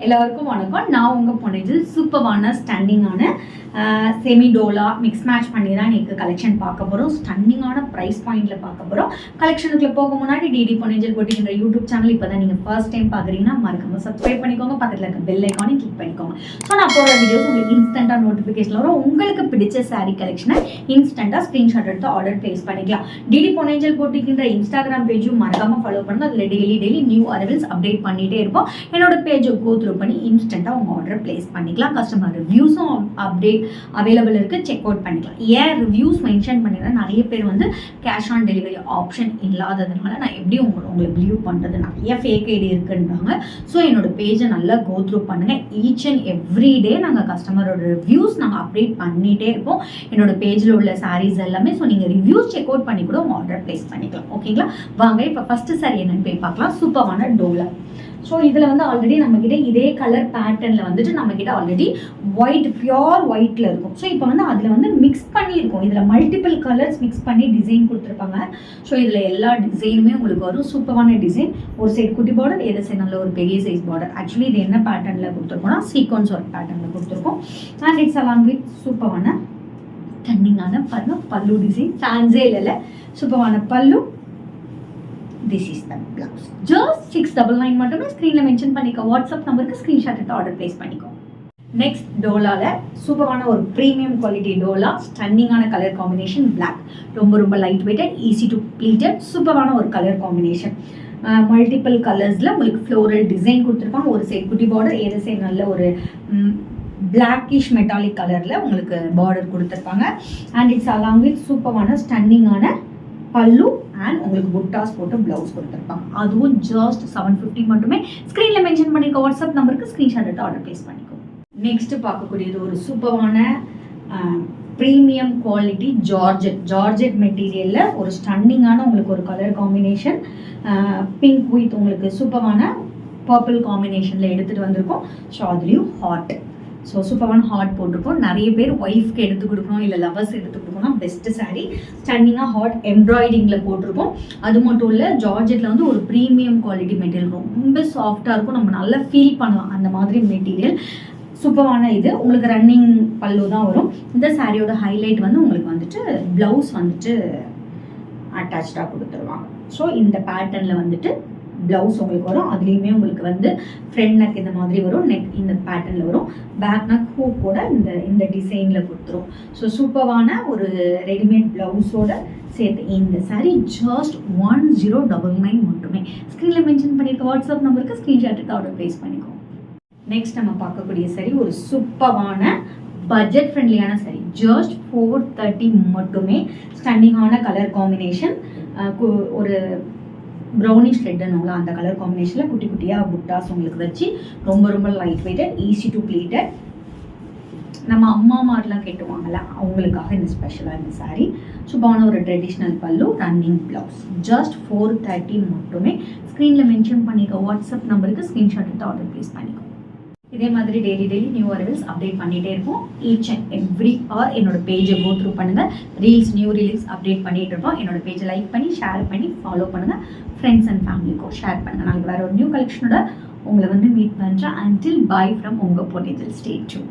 எல்லாருக்கும் வணக்கம். நான் உங்கள் பொண்ணில் சூப்பரான ஸ்டன்னிங்கான செமி டோலா மிக்ஸ் மேட்ச் பண்ணி தான் எனக்கு கலெக்ஷன் பார்க்க போகிறோம். ஸ்டன்னிங்கான ப்ரைஸ் பாயிண்டில் பார்க்க போகிறோம். கலெக்ஷனுக்குள்ள போக முன்னாடி டிடி பொன்னிஜல் போட்டிங்கிற யூடியூப் சேனல் இப்போ தான் நீங்கள் ஃபர்ஸ்ட் டைம் பார்க்குறீங்கன்னா மறக்காம சப்ஸ்கிரைப் பண்ணிக்கோங்க. பக்கத்தில் இருக்க பெல் ஐக்கானையும் கிளிக் பண்ணிக்கோங்க. ஸோ நான் போகிற வீடியோஸ் உங்களுக்கு இன்ஸ்டண்ட்டாக நோட்டிஃபிகேஷன் வரும். உங்களுக்கு பிடிச்ச சாரீ கலெக்ஷனை இன்ஸ்டண்ட்டாக ஸ்க்ரீன்ஷாட் எடுத்து ஆர்டர் ப்ளேஸ் பண்ணிக்கலாம். டிடி பொன்னிஜல் போட்டிங்கிற இன்ஸ்டாகிராம் பேஜும் மறக்காமல் ஃபாலோ பண்ணுங்கள். அதில் டெய்லி நியூ அரைவல்ஸ் அப்டேட் பண்ணிகிட்டே இருப்போம். என்னோட பேஜை கோத்ரூ பண்ணி இன்ஸ்டண்ட்டாக உங்கள் ஆர்டர் ப்ளேஸ் பண்ணிக்கலாம். கஸ்டமர் ரிவ்யூஸும் அப்டேட் அவைலபிள் இருக்குது, செக் அவுட் பண்ணிக்கலாம். ஏன் ரிவ்யூஸ் மென்ஷன் பண்ணிங்கன்னா நிறைய பேர் வந்து கேஷ் ஆன் டெலிவரி ஆப்ஷன் இல்லாததுனால நான் எப்படி உங்களை பிலீவ் பண்ணுறது, நிறைய ஃபேக் ஐடி இருக்குன்றாங்க. ஸோ என்னோட பேஜை நல்லா கோத்ரூ பண்ணுங்கள். ஈச் அண்ட் எவ்ரி டே நாங்கள் கஸ்டமரோட ரிவ்யூஸ் நாங்கள் அப்டேட் பண்ணிகிட்டே இருப்போம் என்னோட பேஜில் உள்ள சாரீஸ் எல்லாமே. ஸோ நீங்கள் ரிவ்யூஸ் செக் அவுட் பண்ணி கூட உங்கள் ஆர்டர் ப்ளேஸ் பண்ணிக்கலாம். ஓகேங்களா? வாங்க இப்போ ஃபஸ்ட்டு சாரி என்னன்னு போய் பார்க்கலாம். சூப்பரான டோலா. ஸோ இதில் வந்து ஆல்ரெடி நம்மக்கிட்ட இதே கலர் பேட்டர்னில் வந்துட்டு நம்மக்கிட்ட ஆல்ரெடி ஒயிட் பியோர் ஒயிட்டில் இருக்கும். ஸோ இப்போ வந்து அதில் வந்து மிக்ஸ் பண்ணியிருக்கோம். இதில் மல்டிபிள் கலர்ஸ் மிக்ஸ் பண்ணி டிசைன் கொடுத்துருப்பாங்க. ஸோ இதில் எல்லா டிசைனுமே உங்களுக்கு வரும். சூப்பரான டிசைன். ஒரு சைட் குட்டி பார்டர், எது சைட் நல்ல ஒரு பெரிய சைஸ் பார்டர். ஆக்சுவலி இது என்ன பேட்டர்னில் கொடுத்துருக்கோம்னா சீக்வன்ஸ் ஒர்க் பேட்டர்னில் கொடுத்துருக்கோம். அண்ட் இட்ஸ் அலாங் வித் சூப்பரான டன்னிங்கான பல்லு டிசைன். ஃபேன்ஸே இல்லை, சூப்பரான பல்லு. This is the blouse. Just 699 மட்டுமே. ஸ்க்ரீனில் மென்ஷன் பண்ணிக்கோ. வாட்ஸ்அப் நம்பருக்கு ஸ்க்ரீன்ஷாட் எடுத்து ஆர்டர் ப்ளேஸ் பண்ணிக்கோ. நெக்ஸ்ட் டோலாவில் சூப்பரான ஒரு ப்ரீமியம் குவாலிட்டி டோலா. ஸ்டன்னிங்கான கலர் காம்பினேஷன். பிளாக். ரொம்ப light weighted, easy to pleated. சூப்பரான ஒரு கலர் காம்பினேஷன். மல்டிபிள் கலர்ஸில் உங்களுக்கு ஃப்ளோரல் டிசைன் கொடுத்துருப்பாங்க. ஒரு சைட் குட்டி பார்டர், எது சைட் நல்ல ஒரு பிளாக்கிஷ் மெட்டாலிக் கலரில் உங்களுக்கு பார்டர் கொடுத்துருப்பாங்க. அண்ட் இட்ஸ் அலாங் வித் சூப்பரான ஸ்டன்னிங்கான பல்லு அண்ட் உங்களுக்கு புட்டாஸ் போட்டு ப்ளவுஸ் கொடுத்துருப்பாங்க. அதுவும் ஜஸ்ட் 750 மட்டுமே. ஸ்க்ரீனில் மென்ஷன் பண்ணியிருக்க வாட்ஸ்அப் நம்பருக்கு ஸ்க்ரீன்ஷாட் எடுத்து ஆர்டர் ப்ளேஸ் பண்ணிக்கோ. நெக்ஸ்ட் பார்க்கக்கூடியது ஒரு சூப்பரான ப்ரீமியம் குவாலிட்டி ஜார்ஜெட் மெட்டீரியலில் ஒரு ஸ்டன்னிங்கான உங்களுக்கு ஒரு கலர் காம்பினேஷன். பிங்க் வித் உங்களுக்கு சூப்பரான பர்பிள் காம்பினேஷனில் எடுத்துகிட்டு வந்திருக்கோம். ஸோ அதுலேயும் ஹாட். ஸோ சூப்பரான ஹாட் போட்டிருக்கோம். நிறைய பேர் ஒய்ஃப்க்கு எடுத்து கொடுக்கணும், இல்லை லவர்ஸ் எடுத்து கொடுக்கணும். பெஸ்ட்டு சாரீ. ஸ்டன்னிங்காக ஹாட் எம்ப்ராய்டிங்கில் போட்டிருக்கோம். அது மட்டும் இல்லை, ஜார்ஜெட்டில் வந்து ஒரு ப்ரீமியம் குவாலிட்டி மெட்டீரியல். ரொம்ப சாஃப்டாக இருக்கும், நம்ம நல்லா ஃபீல் பண்ணலாம் அந்த மாதிரி மெட்டீரியல். சூப்பரான இது. உங்களுக்கு ரன்னிங் பல்லு தான் வரும். இந்த சாரியோட ஹைலைட் வந்து உங்களுக்கு வந்துட்டு ப்ளவுஸ் வந்துட்டு அட்டாச்சாக கொடுத்துருவாங்க. ஸோ இந்த பேட்டர்னில் வந்துட்டு ப்ளவுஸ் உங்களுக்கு வரும். அதுலேயுமே உங்களுக்கு வந்து ஃப்ரண்ட் நெக் இந்த மாதிரி வரும். நெக் இந்த பேட்டர்னில் வரும். பேக் நெக் ஹூக் கூட இந்த டிசைனில் கொடுத்துரும். ஸோ சூப்பரான ஒரு ரெடிமேட் ப்ளவுஸோட சேர்த்து இந்த சாரீ ஜஸ்ட் 1099 மட்டுமே. ஸ்க்ரீனில் மென்ஷன் பண்ணியிருக்க வாட்ஸ்அப் நம்பருக்கு ஸ்க்ரீன்ஷாட் எடுத்து ஆர்டர் ப்ளேஸ் பண்ணிக்கோ. நெக்ஸ்ட் நம்ம பார்க்கக்கூடிய சாரீ ஒரு சூப்பரான பட்ஜெட் ஃப்ரெண்ட்லியான சாரீ. ஜஸ்ட் 430 மட்டுமே. ஸ்டன்னிங்கான கலர் காம்பினேஷன். ஒரு ப்ரௌனிஷ் ரெட்டுன்னு அந்த கலர் காம்பினேஷனில் குட்டி குட்டியாக புட்டாஸ் உங்களுக்கு வச்சு ரொம்ப light weighted, easy to pleated. நம்ம அம்மா மாதிரிலாம் கெட்டுவாங்கல்ல, அவங்களுக்காக இந்த ஸ்பெஷலாக இந்த சாரீ. சூப்பரான ஒரு ட்ரெடிஷ்னல் பல்லு, ரன்னிங் ப்ளவுஸ். ஜஸ்ட் 430 மட்டுமே. ஸ்க்ரீனில் மென்ஷன் பண்ணிக்க வாட்ஸ்அப் நம்பருக்கு ஸ்க்ரீன்ஷாட் எடுத்து ஆர்டர் ப்ளேஸ் பண்ணிக்கோ. இதே மாதிரி டெய்லி நியூ அரைவல்ஸ் அப்டேட் பண்ணிகிட்டே இருப்போம். ஈச் அண்ட் எவ்ரி ஆர் என்னோட பேஜை கோ த்ரூ பண்ணுங்கள். நியூ ரிலீஸ் அப்டேட் பண்ணிகிட்டு இருப்போம். என்னோட பேஜை லைக் பண்ணி ஷேர் பண்ணி ஃபாலோ பண்ணுங்கள். ஃப்ரெண்ட்ஸ் அண்ட் ஃபேமிலிக்கும் ஷேர் பண்ணுங்கள். நாளைக்கு வேறு ஒரு நியூ கலெக்ஷனோட உங்களை வந்து மீட் பண்ணுறேன். அன்டில் பை ஃப்ரம் உங்கள் பொன்னிஜல். Stay tune.